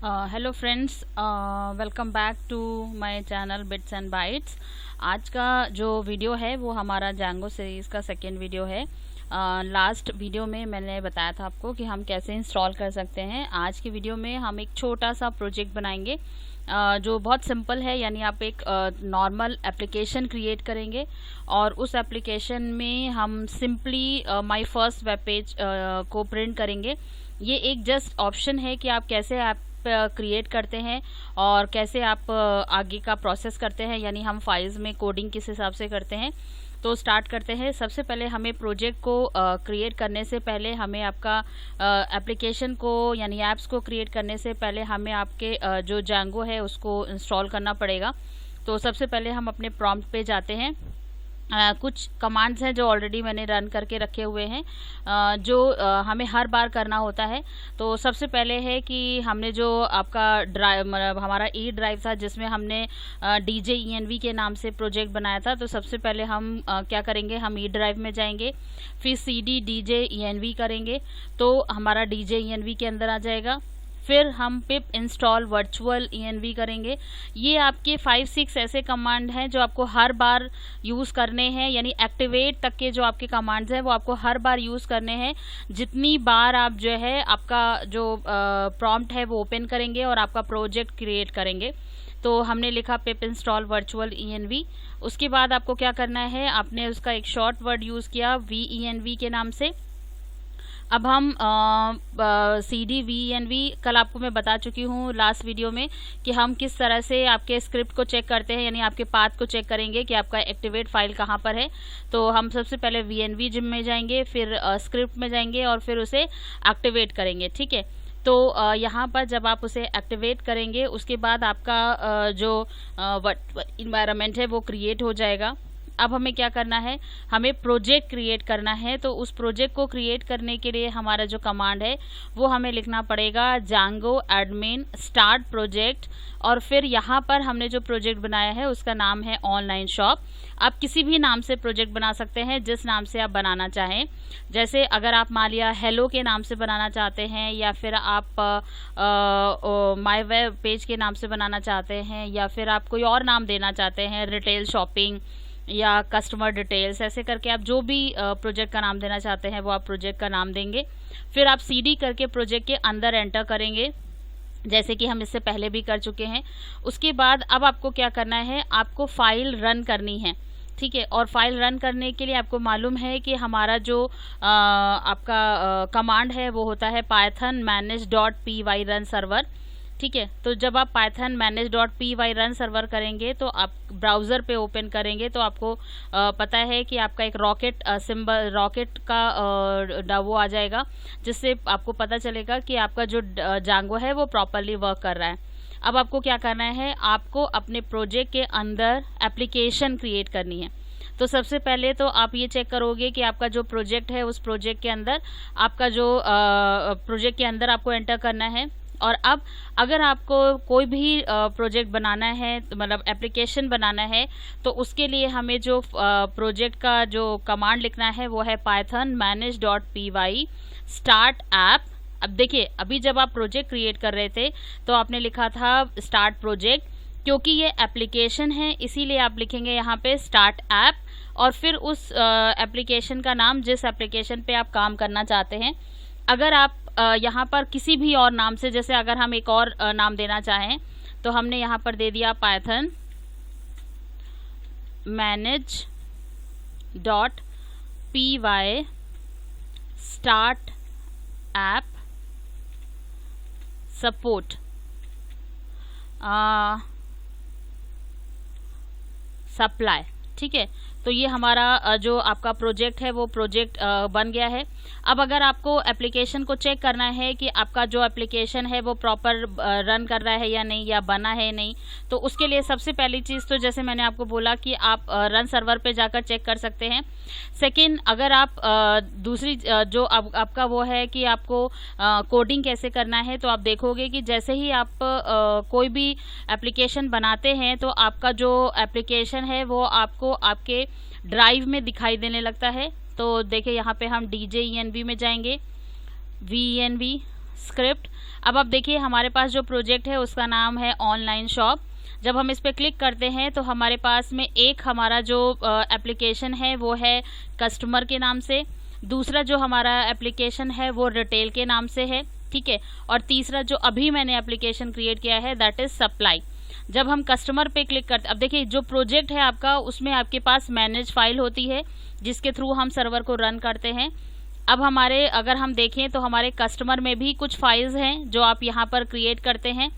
Hello friends, welcome back to my channel bits and bytes. आज का जो video है वो हमारा जैंगो सीरीज़ का सेकेंड वीडियो है। लास्ट वीडियो में मैंने बताया था आपको कि हम कैसे इंस्टॉल कर सकते हैं। आज की वीडियो में हम एक छोटा सा प्रोजेक्ट बनाएंगे जो बहुत सिंपल है। यानी आप एक नॉर्मल एप्लीकेशन क्रिएट करेंगे और उस एप्लीकेशन में हम simply my first web page को प्रिंट करेंगे। ये एक जस्ट ऑप्शन है कि आप कैसे ऐप क्रिएट करते हैं और कैसे आप आगे का प्रोसेस करते हैं, यानी हम फाइल्स में कोडिंग किस हिसाब से करते हैं। तो स्टार्ट करते हैं। सबसे पहले हमें प्रोजेक्ट को क्रिएट करने से पहले हमें आपका एप्लीकेशन को यानी ऐप्स को क्रिएट करने से पहले हमें आपके जो जैंगो है उसको इंस्टॉल करना पड़ेगा। तो सबसे पहले हम अपने प्रॉम्प्ट पे जाते हैं। कुछ कमांड्स हैं जो ऑलरेडी मैंने रन करके रखे हुए हैं, जो हमें हर बार करना होता है। तो सबसे पहले है कि हमने जो आपका ड्राइव मतलब हमारा ई ड्राइव था जिसमें हमने DJENV के नाम से प्रोजेक्ट बनाया था। तो सबसे पहले हम क्या करेंगे, हम ई ड्राइव में जाएंगे, फिर CD DJENV करेंगे तो हमारा DJENV के अंदर आ जाएगा। फिर हम पिप इंस्टॉल वर्चुअल ENV करेंगे। ये आपके 5-6 ऐसे कमांड हैं जो आपको हर बार यूज़ करने हैं, यानी एक्टिवेट तक के जो आपके कमांड्स हैं वो आपको हर बार यूज़ करने हैं। जितनी बार आप जो है आपका जो प्रॉम्प्ट है वो ओपन करेंगे और आपका प्रोजेक्ट क्रिएट करेंगे। तो हमने लिखा पिप इंस्टॉल वर्चुअल ENV। उसके बाद आपको क्या करना है, आपने उसका एक शॉर्ट वर्ड यूज़ किया VENV के नाम से। अब हम CD VENV कल आपको मैं बता चुकी हूँ लास्ट वीडियो में कि हम किस तरह से आपके स्क्रिप्ट को चेक करते हैं, यानी आपके पाथ को चेक करेंगे कि आपका एक्टिवेट फाइल कहाँ पर है। तो हम सबसे पहले VNV जिम में जाएंगे, फिर स्क्रिप्ट में जाएंगे और फिर उसे एक्टिवेट करेंगे। ठीक है, तो यहाँ पर जब आप उसे एक्टिवेट करेंगे उसके बाद आपका जो इन्वायरमेंट है वो क्रिएट हो जाएगा। अब हमें क्या करना है, हमें प्रोजेक्ट क्रिएट करना है। तो उस प्रोजेक्ट को क्रिएट करने के लिए हमारा जो कमांड है वो हमें लिखना पड़ेगा Django admin start प्रोजेक्ट। और फिर यहाँ पर हमने जो प्रोजेक्ट बनाया है उसका नाम है ऑनलाइन शॉप। आप किसी भी नाम से प्रोजेक्ट बना सकते हैं, जिस नाम से आप बनाना चाहें। जैसे अगर आप मान लिया हेलो के नाम से बनाना चाहते हैं, या फिर आप माय वेब पेज के नाम से बनाना चाहते हैं, या फिर आप कोई और नाम देना चाहते हैं, रिटेल शॉपिंग या कस्टमर डिटेल्स, ऐसे करके आप जो भी प्रोजेक्ट का नाम देना चाहते हैं वो आप प्रोजेक्ट का नाम देंगे। फिर आप CD करके प्रोजेक्ट के अंदर एंटर करेंगे, जैसे कि हम इससे पहले भी कर चुके हैं। उसके बाद अब आपको क्या करना है, आपको फाइल रन करनी है। ठीक है, और फाइल रन करने के लिए आपको मालूम है कि हमारा जो आपका कमांड है वो होता है python manage.py run server। ठीक है, तो जब आप python manage.py run server करेंगे तो आप ब्राउज़र पे ओपन करेंगे तो आपको पता है कि आपका एक रॉकेट सिंबल, रॉकेट का वो आ जाएगा, जिससे आपको पता चलेगा कि आपका जो जांगो है वो प्रॉपरली वर्क कर रहा है। अब आपको क्या करना है, आपको अपने प्रोजेक्ट के अंदर एप्लीकेशन क्रिएट करनी है। तो सबसे पहले तो आप ये चेक करोगे कि आपका जो प्रोजेक्ट है उस प्रोजेक्ट के अंदर आपका जो प्रोजेक्ट के अंदर आपको एंटर करना है। और अब अगर आपको कोई भी प्रोजेक्ट बनाना है, मतलब एप्लीकेशन बनाना है, तो उसके लिए हमें जो प्रोजेक्ट का जो कमांड लिखना है वो है python manage.py start app। अब देखिए, अभी जब आप प्रोजेक्ट क्रिएट कर रहे थे तो आपने लिखा था स्टार्ट प्रोजेक्ट, क्योंकि ये एप्लीकेशन है इसीलिए आप लिखेंगे यहाँ पे स्टार्ट ऐप और फिर उस एप्लीकेशन का नाम, जिस एप्लीकेशन पे आप काम करना चाहते हैं। अगर आप यहाँ पर किसी भी और नाम से, जैसे अगर हम एक और नाम देना चाहें तो हमने यहाँ पर दे दिया python manage.py start app support supply. ठीक है, तो ये हमारा जो आपका प्रोजेक्ट है वो प्रोजेक्ट बन गया है। अब अगर आपको एप्लीकेशन को चेक करना है कि आपका जो एप्लीकेशन है वो प्रॉपर रन कर रहा है या नहीं, या बना है नहीं, तो उसके लिए सबसे पहली चीज़ तो जैसे मैंने आपको बोला कि आप रन सर्वर पे जाकर चेक कर सकते हैं। सेकंड, अगर आप दूसरी जो आपका वो है कि आपको कोडिंग कैसे करना है, तो आप देखोगे कि जैसे ही आप कोई भी एप्लीकेशन बनाते हैं तो आपका जो एप्लीकेशन है वो आपको आपके ड्राइव में दिखाई देने लगता है। तो देखिए यहाँ पे हम DJENV में जाएंगे, VENV स्क्रिप्ट। अब आप देखिए हमारे पास जो प्रोजेक्ट है उसका नाम है ऑनलाइन शॉप। जब हम इस पर क्लिक करते हैं तो हमारे पास में एक हमारा जो एप्लीकेशन है वो है कस्टमर के नाम से, दूसरा जो हमारा एप्लीकेशन है वो रिटेल के नाम से है, ठीक है, और तीसरा जो अभी मैंने एप्लीकेशन क्रिएट किया है दैट इज सप्लाई। जब हम कस्टमर पे क्लिक करते, अब देखिए जो प्रोजेक्ट है आपका उसमें आपके पास मैनेज फाइल होती है जिसके थ्रू हम सर्वर को रन करते हैं। अब हमारे अगर हम देखें तो हमारे कस्टमर में भी कुछ फाइल्स हैं जो आप यहाँ पर क्रिएट करते हैं।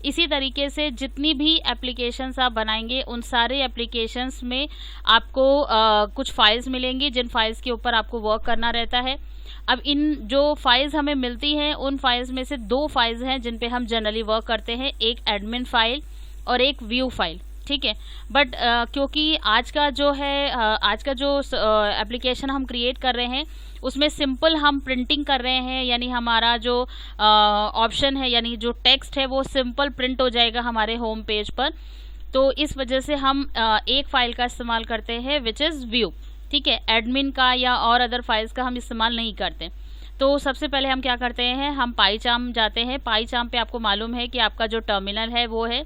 इसी तरीके से जितनी भी एप्लीकेशंस आप बनाएंगे उन सारे एप्लीकेशंस में आपको कुछ फाइल्स मिलेंगी जिन फाइल्स के ऊपर आपको वर्क करना रहता है। अब इन जो फाइल्स हमें मिलती हैं उन फाइल्स में से दो फाइल्स हैं जिन पे हम जनरली वर्क करते हैं, एक एडमिन फाइल और एक व्यू फाइल, ठीक है। बट क्योंकि आज का जो एप्लीकेशन हम क्रिएट कर रहे हैं उसमें सिंपल हम प्रिंटिंग कर रहे हैं, यानी हमारा जो ऑप्शन है यानी जो टेक्स्ट है वो सिंपल प्रिंट हो जाएगा हमारे होम पेज पर। तो इस वजह से हम एक फाइल का इस्तेमाल करते हैं विच इज़ व्यू, ठीक है। एडमिन का या और अदर फाइल्स का हम इस्तेमाल नहीं करते। तो सबसे पहले हम क्या करते हैं, हम पाईचार्म जाते हैं। पाईचार्म पे आपको मालूम है कि आपका जो टर्मिनल है वो है,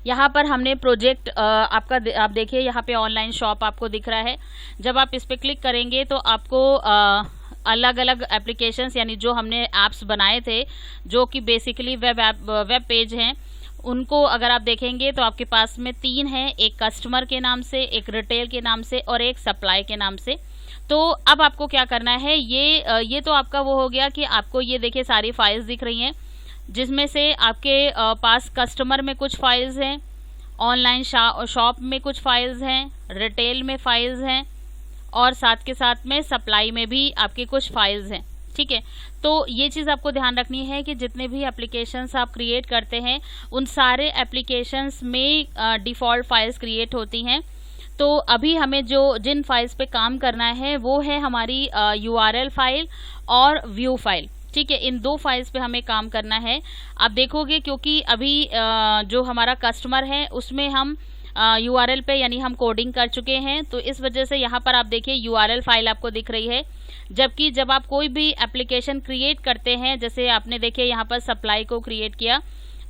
यहाँ पर हमने प्रोजेक्ट आप देखिए यहाँ पे ऑनलाइन शॉप आपको दिख रहा है। जब आप इस पर क्लिक करेंगे तो आपको अलग अलग एप्लीकेशंस यानी जो हमने ऐप्स बनाए थे जो कि बेसिकली वेब पेज हैं, उनको अगर आप देखेंगे तो आपके पास में 3 हैं, एक कस्टमर के नाम से, एक रिटेल के नाम से और एक सप्लाई के नाम से। तो अब आपको क्या करना है, ये तो आपका वो हो गया कि आपको ये देखिए सारी फाइल्स दिख रही हैं जिसमें से आपके पास कस्टमर में कुछ फाइल्स हैं, ऑनलाइन शॉप में कुछ फाइल्स हैं, रिटेल में फाइल्स हैं और साथ के साथ में सप्लाई में भी आपके कुछ फाइल्स हैं, ठीक है। तो ये चीज़ आपको ध्यान रखनी है कि जितने भी एप्लीकेशंस आप क्रिएट करते हैं उन सारे एप्लीकेशंस में डिफ़ॉल्ट फाइल्स क्रिएट होती हैं। तो अभी हमें जिन फाइल्स पे काम करना है वो है हमारी URL फाइल और व्यू फाइल, ठीक है। इन 2 फाइल्स पे हमें काम करना है। आप देखोगे क्योंकि अभी जो हमारा कस्टमर है उसमें हम URL पे यानी हम कोडिंग कर चुके हैं, तो इस वजह से यहाँ पर आप देखिए URL फाइल आपको दिख रही है। जबकि जब आप कोई भी एप्लीकेशन क्रिएट करते हैं, जैसे आपने देखिए यहाँ पर सप्लाई को क्रिएट किया,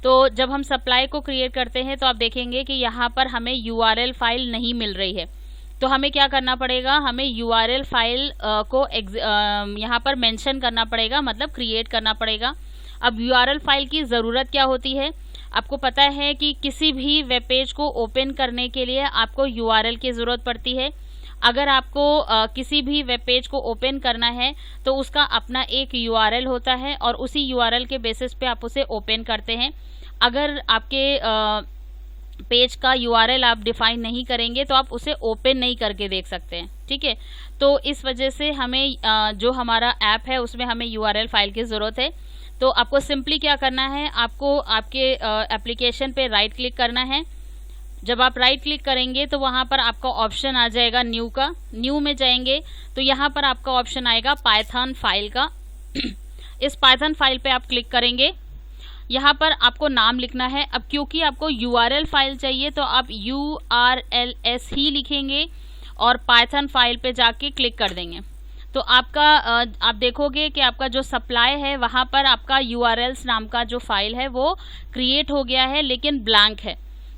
तो जब हम सप्लाई को क्रिएट करते हैं तो आप देखेंगे कि यहाँ पर हमें URL फाइल नहीं मिल रही है। तो हमें क्या करना पड़ेगा, हमें URL फाइल को यहाँ पर मेंशन करना पड़ेगा, मतलब क्रिएट करना पड़ेगा। अब URL फाइल की ज़रूरत क्या होती है, आपको पता है कि किसी भी वेब पेज को ओपन करने के लिए आपको URL की ज़रूरत पड़ती है। अगर आपको किसी भी वेब पेज को ओपन करना है तो उसका अपना एक URL होता है और उसी URL के बेसिस पे आप उसे ओपन करते हैं। अगर आपके पेज का URL आप डिफाइन नहीं करेंगे तो आप उसे ओपन नहीं करके देख सकते हैं, ठीक है। तो इस वजह से हमें जो हमारा ऐप है उसमें हमें URL फाइल की ज़रूरत है। तो आपको सिंपली क्या करना है, आपको आपके एप्लीकेशन पे राइट क्लिक करना है। जब आप राइट क्लिक करेंगे तो वहाँ पर आपका ऑप्शन आ जाएगा न्यू का। न्यू में जाएंगे तो यहाँ पर आपका ऑप्शन आएगा पाइथन फाइल का। इस पाइथन फाइल पे आप क्लिक करेंगे, यहाँ पर आपको नाम लिखना है। अब क्योंकि आपको URL फाइल चाहिए तो आप URLS ही लिखेंगे और पाइथन फाइल पे जाके क्लिक कर देंगे। तो आपका आप देखोगे कि आपका जो सप्लाई है वहाँ पर आपका URLs नाम का जो फाइल है वो क्रिएट हो गया है लेकिन ब्लैंक है।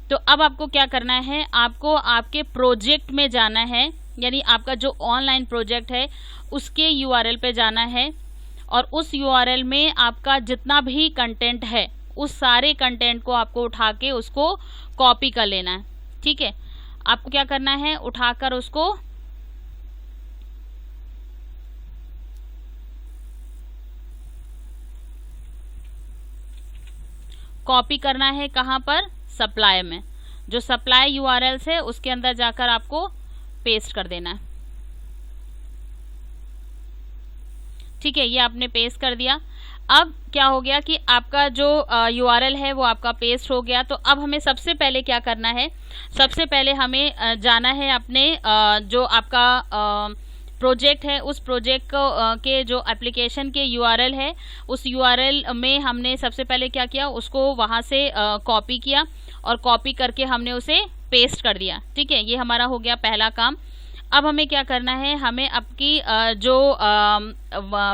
तो अब आपको क्या करना है, आपको आपके प्रोजेक्ट में जाना है, यानी आपका जो ऑनलाइन प्रोजेक्ट है उसके URL पे जाना है और उस URL में आपका जितना भी कंटेंट है उस सारे कंटेंट को आपको उठा के उसको कॉपी कर लेना है, ठीक है। आपको क्या करना है, उठाकर उसको कॉपी करना है, कहाँ पर, सप्लाई में। जो सप्लाई URLs है उसके अंदर जाकर आपको पेस्ट कर देना है, ठीक है। ये आपने पेस्ट कर दिया। अब क्या हो गया कि आपका जो URL है वो आपका पेस्ट हो गया। तो अब हमें सबसे पहले क्या करना है, सबसे पहले हमें जाना है अपने जो आपका प्रोजेक्ट है उस प्रोजेक्ट के जो एप्लीकेशन के URL है उस URL में हमने सबसे पहले क्या किया, उसको वहाँ से कॉपी किया और कॉपी करके हमने उसे पेस्ट कर दिया, ठीक है। ये हमारा हो गया पहला काम। अब हमें क्या करना है, हमें आपकी जो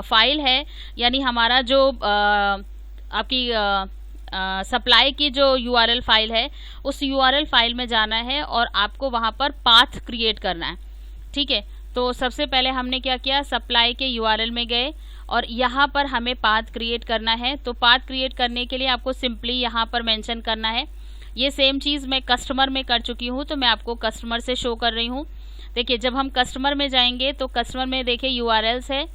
फाइल है, यानी हमारा जो आपकी सप्लाई की जो URL फाइल है, उस URL फाइल में जाना है और आपको वहाँ पर पाथ क्रिएट करना है। ठीक है, तो सबसे पहले हमने क्या किया, सप्लाई के URL में गए और यहाँ पर हमें पाथ क्रिएट करना है। तो पाथ क्रिएट करने के लिए आपको सिंपली यहाँ पर मेंशन करना है। ये सेम चीज़ मैं कस्टमर में कर चुकी हूँ, तो मैं आपको कस्टमर से शो कर रही हूँ। देखिए, जब हम कस्टमर में जाएंगे तो कस्टमर में देखिए URLs है।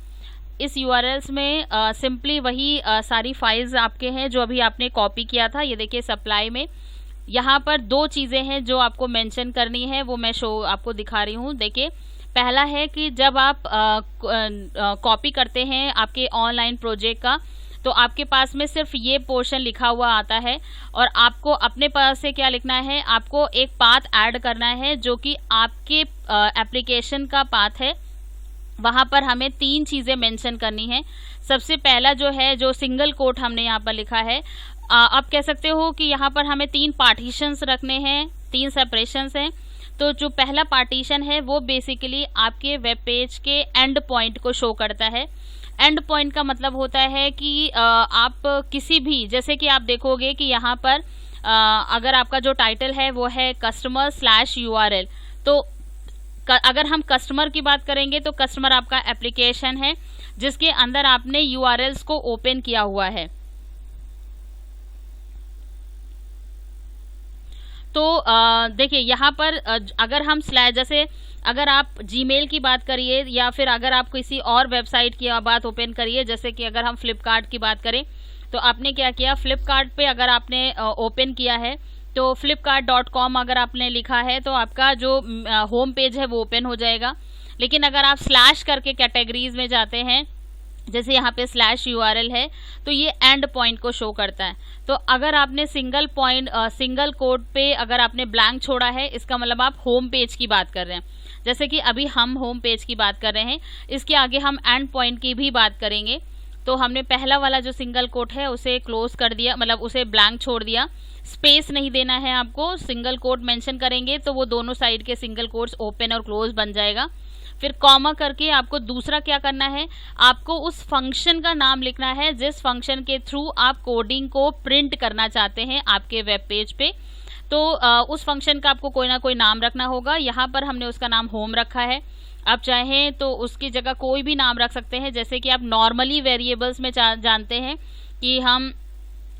इस URLs में सिंपली वही सारी फाइल्स आपके हैं जो अभी आपने कॉपी किया था। ये देखिए सप्लाई में यहाँ पर दो चीज़ें हैं जो आपको मेंशन करनी है, वो मैं शो आपको दिखा रही हूँ। देखिए, पहला है कि जब आप कॉपी करते हैं आपके ऑनलाइन प्रोजेक्ट का, तो आपके पास में सिर्फ ये पोर्शन लिखा हुआ आता है और आपको अपने पास से क्या लिखना है, आपको एक पाथ ऐड करना है जो कि आपके एप्लीकेशन का पाथ है। वहाँ पर हमें 3 चीज़ें मेंशन करनी है। सबसे पहला जो है, जो सिंगल कोट हमने यहाँ पर लिखा है, आप कह सकते हो कि यहाँ पर हमें 3 पार्टीशंस रखने हैं, 3 सेपरेशंस हैं। तो जो पहला पार्टीशन है वो बेसिकली आपके वेब पेज के एंड पॉइंट को शो करता है। एंड पॉइंट का मतलब होता है कि आप किसी भी, जैसे कि आप देखोगे कि यहाँ पर अगर आपका जो टाइटल है वो है customer/URL, तो अगर हम कस्टमर की बात करेंगे तो कस्टमर आपका एप्लीकेशन है जिसके अंदर आपने URLs को ओपन किया हुआ है। तो देखिए यहाँ पर अगर हम स्लैश, जैसे अगर आप जीमेल की बात करिए या फिर अगर आप किसी और वेबसाइट की बात ओपन करिए, जैसे कि अगर हम फ्लिपकार्ट की बात करें, तो आपने क्या किया, फ्लिपकार्ट पे अगर आपने ओपन किया है तो flipkart.com अगर आपने लिखा है तो आपका जो होम पेज है वो ओपन हो जाएगा। लेकिन अगर आप स्लैश करके कैटेगरीज में जाते हैं, जैसे यहाँ पे /URL है, तो ये एंड पॉइंट को शो करता है। तो अगर आपने सिंगल पॉइंट सिंगल कोड पे अगर आपने ब्लैंक छोड़ा है, इसका मतलब आप होम पेज की बात कर रहे हैं। जैसे कि अभी हम होम पेज की बात कर रहे हैं, इसके आगे हम एंड पॉइंट की भी बात करेंगे। तो हमने पहला वाला जो सिंगल कोट है उसे क्लोज कर दिया, मतलब उसे ब्लैंक छोड़ दिया, स्पेस नहीं देना है आपको। सिंगल कोट मेंशन करेंगे तो वो दोनों साइड के सिंगल कोट्स ओपन और क्लोज बन जाएगा। फिर कॉमा करके आपको दूसरा क्या करना है, आपको उस फंक्शन का नाम लिखना है जिस फंक्शन के थ्रू आप कोडिंग को प्रिंट करना चाहते हैं आपके वेब पेज पे। तो उस फंक्शन का आपको कोई ना कोई नाम रखना होगा। यहाँ पर हमने उसका नाम होम रखा है। आप चाहें तो उसकी जगह कोई भी नाम रख सकते हैं, जैसे कि आप नॉर्मली वेरिएबल्स में जानते हैं कि हम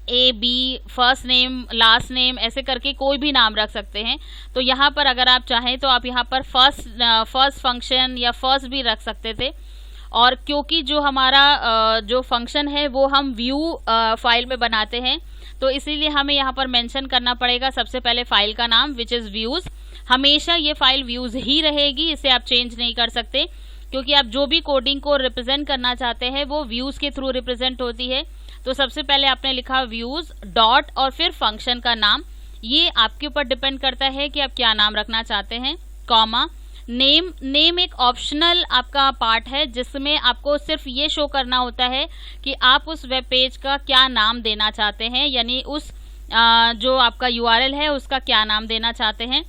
AB, first name, last name, ऐसे करके कोई भी नाम रख सकते हैं। तो यहाँ पर अगर आप चाहें तो आप यहाँ पर फर्स्ट फंक्शन या फर्स्ट भी रख सकते थे। और क्योंकि जो हमारा जो फंक्शन है वो हम व्यू फाइल में बनाते हैं, तो इसीलिए हमें यहाँ पर मेंशन करना पड़ेगा सबसे पहले फाइल का नाम, विच इज़ व्यूज़। हमेशा ये फाइल व्यूज़ ही रहेगी, इसे आप चेंज नहीं कर सकते, क्योंकि आप जो भी कोडिंग को रिप्रेजेंट करना चाहते हैं वो व्यूज़ के थ्रू रिप्रेजेंट होती है। तो सबसे पहले आपने लिखा व्यूज़ डॉट और फिर फंक्शन का नाम। ये आपके ऊपर डिपेंड करता है कि आप क्या नाम रखना चाहते हैं। कॉमा नेम एक ऑप्शनल आपका पार्ट है जिसमें आपको सिर्फ ये शो करना होता है कि आप उस वेब पेज का क्या नाम देना चाहते हैं, यानी उस जो आपका URL है उसका क्या नाम देना चाहते हैं।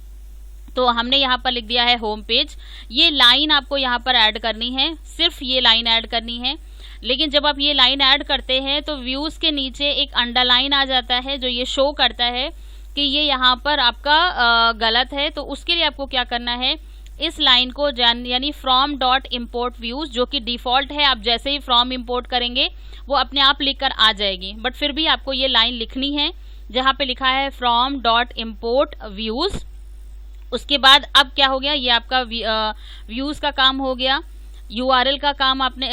तो हमने यहाँ पर लिख दिया है होम पेज। ये लाइन आपको यहाँ पर ऐड करनी है, सिर्फ ये लाइन ऐड करनी है। लेकिन जब आप ये लाइन ऐड करते हैं तो व्यूज़ के नीचे एक अंडरलाइन आ जाता है जो ये शो करता है कि ये यहाँ पर आपका गलत है। तो उसके लिए आपको क्या करना है, इस लाइन को यानी फ्रॉम डॉट इम्पोर्ट व्यूज़, जो कि डिफ़ॉल्ट है, आप जैसे ही फ्रॉम इम्पोर्ट करेंगे वो अपने आप लिख कर आ जाएगी, बट फिर भी आपको ये लाइन लिखनी है जहाँ पे लिखा है फ्रॉम डॉट इम्पोर्ट व्यूज़। उसके बाद अब क्या हो गया, ये आपका व्यूज़ का काम हो गया, URL का काम आपने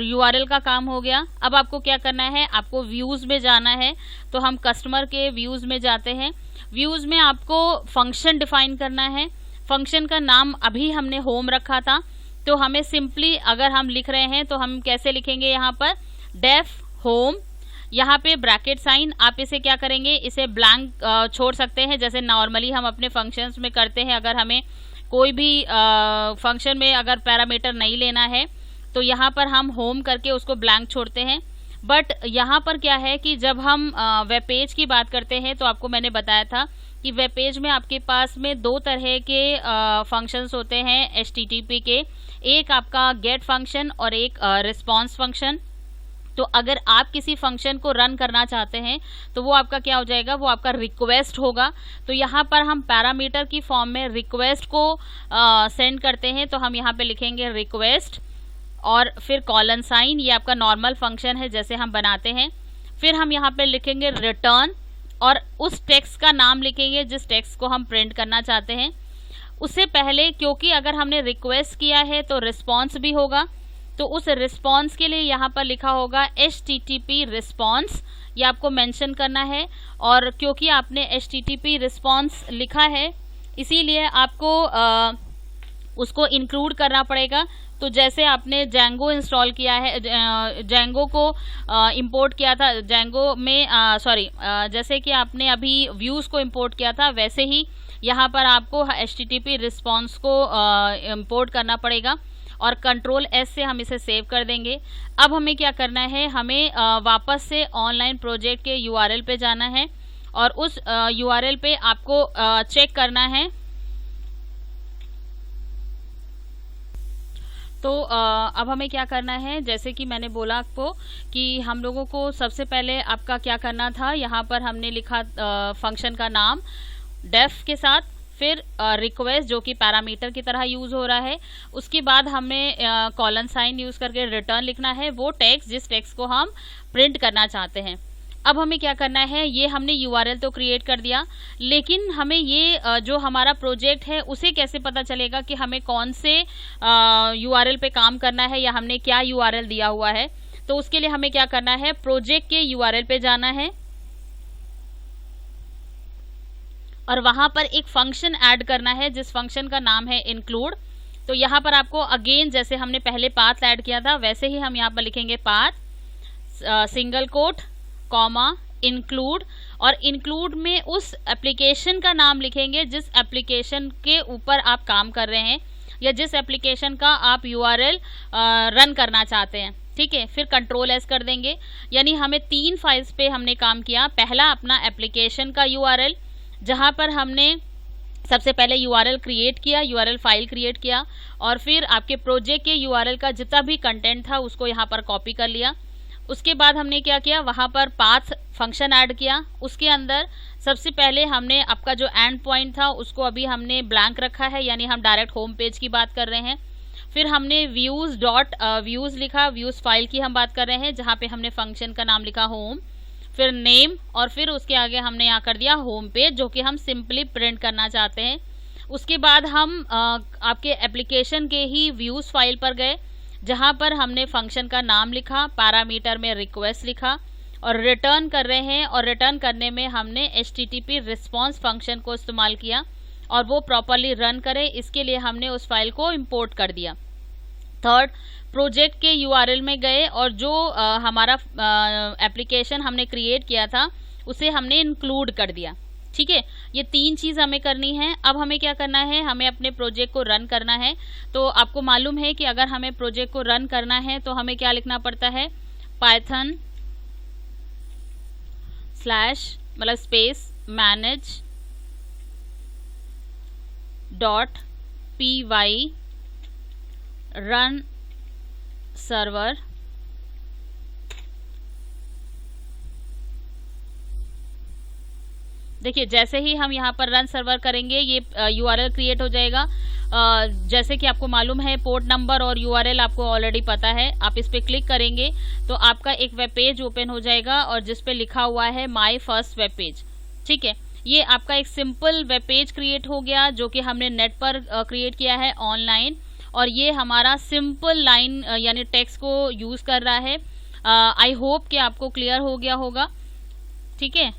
URL का काम हो गया। अब आपको क्या करना है, आपको व्यूज़ में जाना है। तो हम कस्टमर के व्यूज़ में जाते हैं। व्यूज़ में आपको फंक्शन डिफाइन करना है। फंक्शन का नाम अभी हमने होम रखा था, तो हमें सिंपली अगर हम लिख रहे हैं तो हम कैसे लिखेंगे, यहाँ पर डेफ होम, यहाँ पे ब्रैकेट साइन, आप इसे क्या करेंगे, इसे ब्लैंक छोड़ सकते हैं जैसे नॉर्मली हम अपने फंक्शंस में करते हैं। अगर हमें कोई भी फंक्शन में अगर पैरामीटर नहीं लेना है तो यहाँ पर हम होम करके उसको ब्लैंक छोड़ते हैं। बट यहाँ पर क्या है कि जब हम वेब पेज की बात करते हैं तो आपको मैंने बताया था कि वेब पेज में आपके पास में दो तरह के फंक्शंस होते हैं HTTP के, एक आपका गेट फंक्शन और एक रिस्पॉन्स फंक्शन। तो अगर आप किसी फंक्शन को रन करना चाहते हैं तो वो आपका क्या हो जाएगा, वो आपका रिक्वेस्ट होगा। तो यहाँ पर हम पैरामीटर की फॉर्म में रिक्वेस्ट को सेंड करते हैं, तो हम यहाँ पे लिखेंगे रिक्वेस्ट और फिर कॉलन साइन, ये आपका नॉर्मल फंक्शन है जैसे हम बनाते हैं। फिर हम यहाँ पे लिखेंगे रिटर्न और उस टेक्स्ट का नाम लिखेंगे जिस टेक्स्ट को हम प्रिंट करना चाहते हैं। उससे पहले क्योंकि अगर हमने रिक्वेस्ट किया है तो रिस्पॉन्स भी होगा, तो उस रिस्पॉन्स के लिए यहाँ पर लिखा होगा HTTP रिस्पॉन्स, ये आपको मेंशन करना है। और क्योंकि आपने HTTP रिस्पॉन्स लिखा है इसीलिए आपको उसको इंक्लूड करना पड़ेगा। तो जैसे आपने जेंगो इंस्टॉल किया है, जेंगो को इंपोर्ट किया था, जेंगो में जैसे कि आपने अभी व्यूज़ को इंपोर्ट किया था, वैसे ही यहाँ पर आपको HTTP रिस्पॉन्स को इंपोर्ट करना पड़ेगा और कंट्रोल S से हम इसे सेव कर देंगे। अब हमें क्या करना है, हमें वापस से ऑनलाइन प्रोजेक्ट के URL पे जाना है और उस URL पे आपको चेक करना है। तो अब हमें क्या करना है, जैसे कि मैंने बोला आपको कि हम लोगों को सबसे पहले आपका क्या करना था, यहाँ पर हमने लिखा फंक्शन का नाम डेफ के साथ, फिर रिक्वेस्ट जो कि पैरामीटर की तरह यूज़ हो रहा है। उसके बाद हमें कॉलन साइन यूज़ करके रिटर्न लिखना है वो टेक्स्ट जिस टेक्स्ट को हम प्रिंट करना चाहते हैं। अब हमें क्या करना है, ये हमने URL तो क्रिएट कर दिया, लेकिन हमें ये जो हमारा प्रोजेक्ट है उसे कैसे पता चलेगा कि हमें कौन से URL पे काम करना है या हमने क्या URL दिया हुआ है। तो उसके लिए हमें क्या करना है, प्रोजेक्ट के URL पे जाना है और वहां पर एक फंक्शन ऐड करना है जिस फंक्शन का नाम है इंक्लूड। तो यहाँ पर आपको अगेन जैसे हमने पहले पाथ ऐड किया था वैसे ही हम यहाँ पर लिखेंगे path single quote comma include, और इंक्लूड में उस एप्लीकेशन का नाम लिखेंगे जिस एप्लीकेशन के ऊपर आप काम कर रहे हैं या जिस एप्लीकेशन का आप URL रन करना चाहते हैं। ठीक है, फिर कंट्रोल S कर देंगे। यानी हमें 3 फाइल्स पे हमने काम किया। पहला अपना एप्लीकेशन का URL जहां पर हमने सबसे पहले URL क्रिएट किया, URL फाइल क्रिएट किया, और फिर आपके प्रोजेक्ट के URL का जितना भी कंटेंट था उसको यहाँ पर कॉपी कर लिया। उसके बाद हमने क्या किया, वहाँ पर पाथ फंक्शन ऐड किया। उसके अंदर सबसे पहले हमने आपका जो एंड पॉइंट था उसको अभी हमने ब्लैंक रखा है, यानी हम डायरेक्ट होम पेज की बात कर रहे हैं। फिर हमने व्यूज़ लिखा, व्यूज़ फाइल की हम बात कर रहे हैं जहाँ पे हमने फंक्शन का नाम लिखा होम, फिर नेम, और फिर उसके आगे हमने यहाँ कर दिया होम पेज जो कि हम सिंपली प्रिंट करना चाहते हैं। उसके बाद हम आपके एप्लीकेशन के ही व्यूज़ फाइल पर गए जहाँ पर हमने फंक्शन का नाम लिखा, पैरामीटर में रिक्वेस्ट लिखा और रिटर्न कर रहे हैं, और रिटर्न करने में हमने HTTP रिस्पॉन्स फंक्शन को इस्तेमाल किया और वो प्रॉपरली रन करे इसके लिए हमने उस फाइल को इंपोर्ट कर दिया। थर्ड, प्रोजेक्ट के URL में गए और जो हमारा एप्लीकेशन हमने क्रिएट किया था उसे हमने इंक्लूड कर दिया। ठीक है, ये 3 चीज़ हमें करनी है। अब हमें क्या करना है, हमें अपने प्रोजेक्ट को रन करना है। तो आपको मालूम है कि अगर हमें प्रोजेक्ट को रन करना है तो हमें क्या लिखना पड़ता है, Python / space manage .py run server. देखिए जैसे ही हम यहाँ पर रन सर्वर करेंगे ये URL क्रिएट हो जाएगा। जैसे कि आपको मालूम है पोर्ट नंबर और URL आपको ऑलरेडी पता है। आप इस पे क्लिक करेंगे तो आपका एक वेब पेज ओपन हो जाएगा और जिस पे लिखा हुआ है माय फर्स्ट वेब पेज। ठीक है, ये आपका एक सिंपल वेब पेज क्रिएट हो गया जो कि हमने नेट पर क्रिएट किया है ऑनलाइन, और ये हमारा सिंपल लाइन यानी टेक्स्ट को यूज़ कर रहा है। आई होप कि आपको क्लियर हो गया होगा। ठीक है।